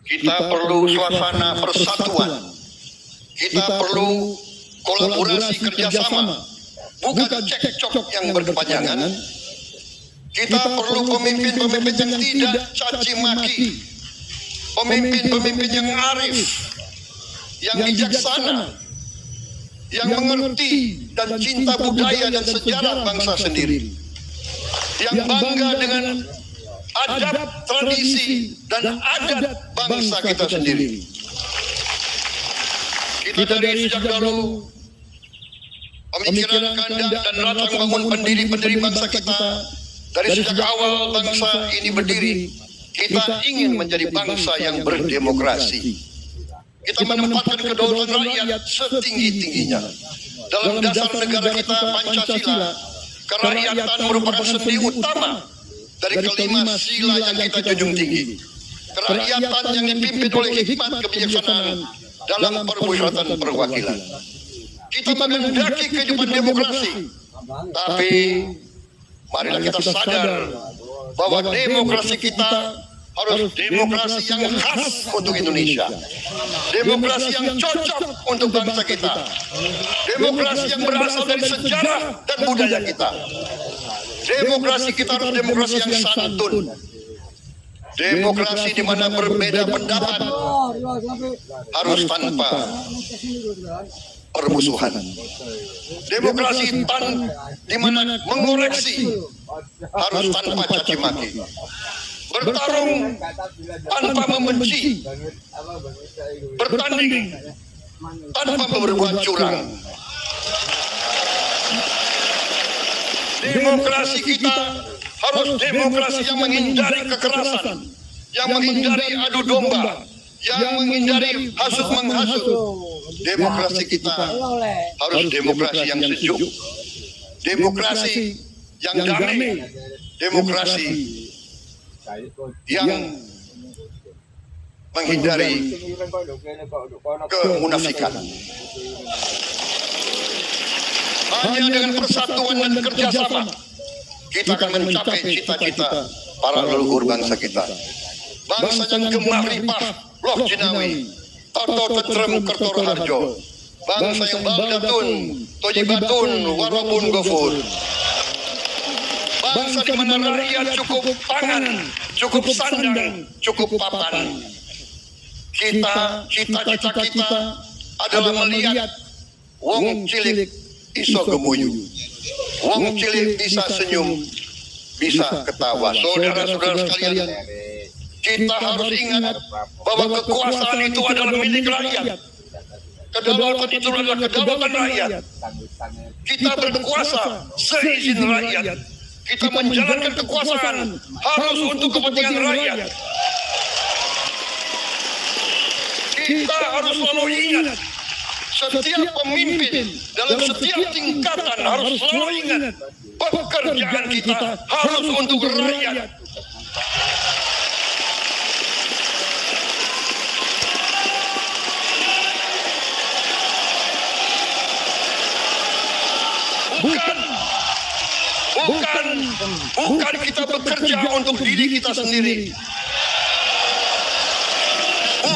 Kita perlu suasana persatuan. Kita perlu kolaborasi kerjasama, bukan cekcok yang berkepanjangan. Kita perlu pemimpin-pemimpin yang tidak caci maki, pemimpin-pemimpin yang arif, yang bijaksana, yang mengerti dan cinta budaya dan sejarah bangsa sendiri, yang bangga dengan adab, tradisi, dan adat bangsa kita sendiri. Kita dari sejak dahulu pemikiran ganda dan latar bangun pendiri-pendiri bangsa kita. Dari sejak awal bangsa ini berdiri, kita ingin menjadi bangsa yang berdemokrasi. Kita menempatkan kedaulatan rakyat setinggi-tingginya. Dalam dasar negara kita Pancasila, kerakyatan merupakan sendi utama dari kelima sila yang kita junjung tinggi. Kerakyatan yang dipimpin oleh hikmat kebijaksanaan dalam permusyawaratan perwakilan. Kita menghendaki kehidupan demokrasi, tapi marilah kita sadar bahwa demokrasi kita harus demokrasi yang khas untuk Indonesia, demokrasi yang cocok untuk bangsa kita, demokrasi yang berasal dari sejarah dan budaya kita. Demokrasi kita harus demokrasi yang santun, demokrasi di mana berbeda pendapat harus tanpa permusuhan. Demokrasi di mana mengoreksi harus tanpa caci maki. Bertarung tanpa membenci. Bertanding tanpa berbuat curang. Demokrasi kita harus demokrasi yang menghindari kekerasan, yang menghindari adu domba, yang menghindari hasut menghasut. Demokrasi kita harus demokrasi yang sejuk, demokrasi yang damai, demokrasi yang menghindari kemunafikan. Hanya dengan persatuan dan kerjasama kita akan mencapai cita-cita para leluhur bangsa kita. Bangsa yang gemah ripah loh jinawi, Toto Tetrem Kertoroharjo, bangsa yang baldatun, tojibatun, warobun gofur. Bangsa di mana rakyat cukup pangan, cukup sandang, cukup papan. Cita-cita kita adalah melihat wong cilik iso gemuyu, wong cilik bisa senyum, bisa ketawa. Saudara-saudara sekalian, kita harus ingat bahwa kekuasaan itu adalah milik rakyat. Kedaulatan itu adalah kedaulatan rakyat. Kita berkuasa seizin rakyat. Kita menjalankan kekuasaan harus untuk kepentingan rakyat. Kita harus selalu ingat, setiap pemimpin dalam setiap tingkatan harus selalu ingat, pekerjaan kita harus untuk rakyat. Bukan kita bekerja untuk diri kita sendiri.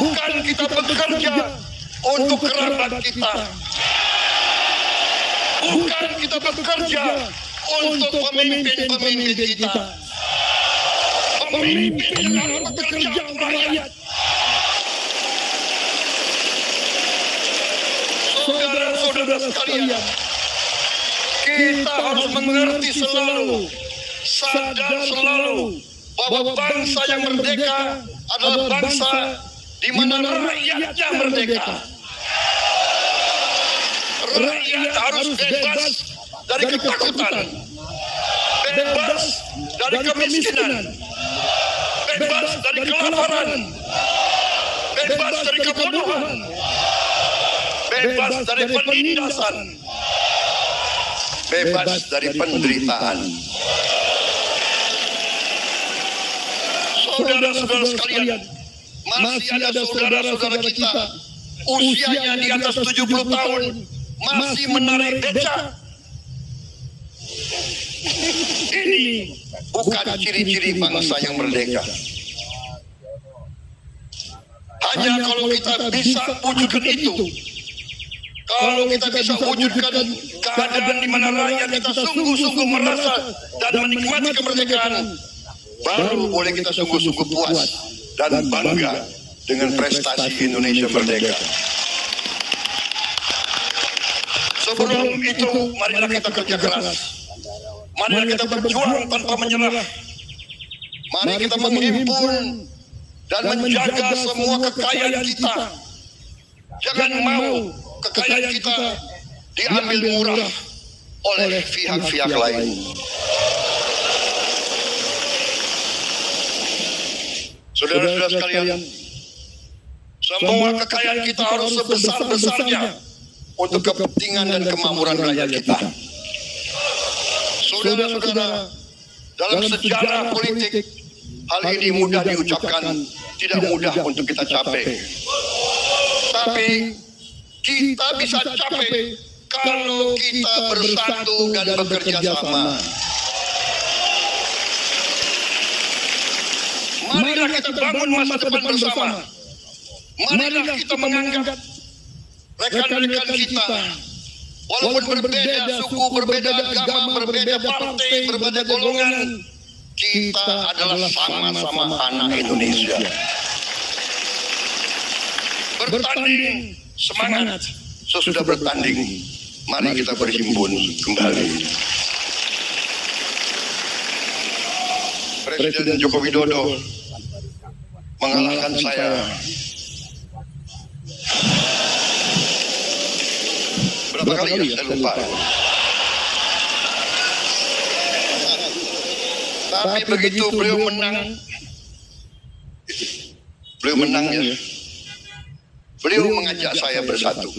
Bukan kita bekerja untuk kerabat kita. Bukan kita bekerja untuk pemimpin-pemimpin kita. Pemimpin yang harus bekerja untuk rakyat. Saudara-saudara sekalian, kita harus mengerti selalu, sadar selalu bahwa bangsa yang merdeka adalah bangsa di mana rakyatnya merdeka. Rakyat harus bebas dari ketakutan, bebas dari kemiskinan, bebas dari kelaparan, bebas dari kebodohan, bebas dari penindasan, bebas dari penderitaan. Saudara-saudara sekalian, masih ada saudara-saudara kita usianya di atas 70 tahun masih menarik becak. Ini bukan ciri-ciri bangsa yang merdeka. Hanya kalau kita bisa wujudkan itu, kalau kita bisa wujudkan keadaan di mana rakyat kita sungguh-sungguh merasa dan menikmati kemerdekaan, baru boleh kita sungguh-sungguh puas dan bangga dengan prestasi Indonesia merdeka. Sebelum itu, marilah kita kerja keras. Marilah kita berjuang tanpa menyerah. Mari kita menghimpun dan menjaga semua kekayaan kita. Jangan mau kekayaan kita diambil murah oleh pihak-pihak lain. Saudara-saudara sekalian, semua kekayaan kita harus sebesar-besarnya untuk kepentingan dan kemakmuran rakyat kita. Saudara-saudara, dalam sejarah politik, hal ini mudah diucapkan, tidak mudah untuk kita capai. Tapi kita bisa capai kalau kita bersatu dan bekerja sama. Marilah kita bangun masa depan bersama. Marilah kita menganggap rekan-rekan kita, walaupun berbeda suku, berbeda agama, berbeda partai, berbeda golongan, kita adalah sama-sama anak Indonesia. Bertanding, semangat. Sesudah bertanding, mari kita berhimpun kembali. Presiden Joko Widodo mengalahkan saya berapa kali ya, saya lupa. Tapi begitu beliau menang ya, beliau mengajak saya bersatu.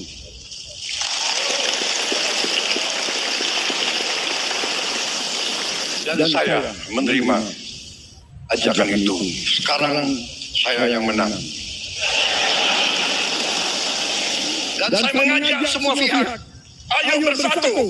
Dan saya menerima ajakan itu. Sekarang saya yang menang. Dan saya mengajak semua pihak, ayo bersatu.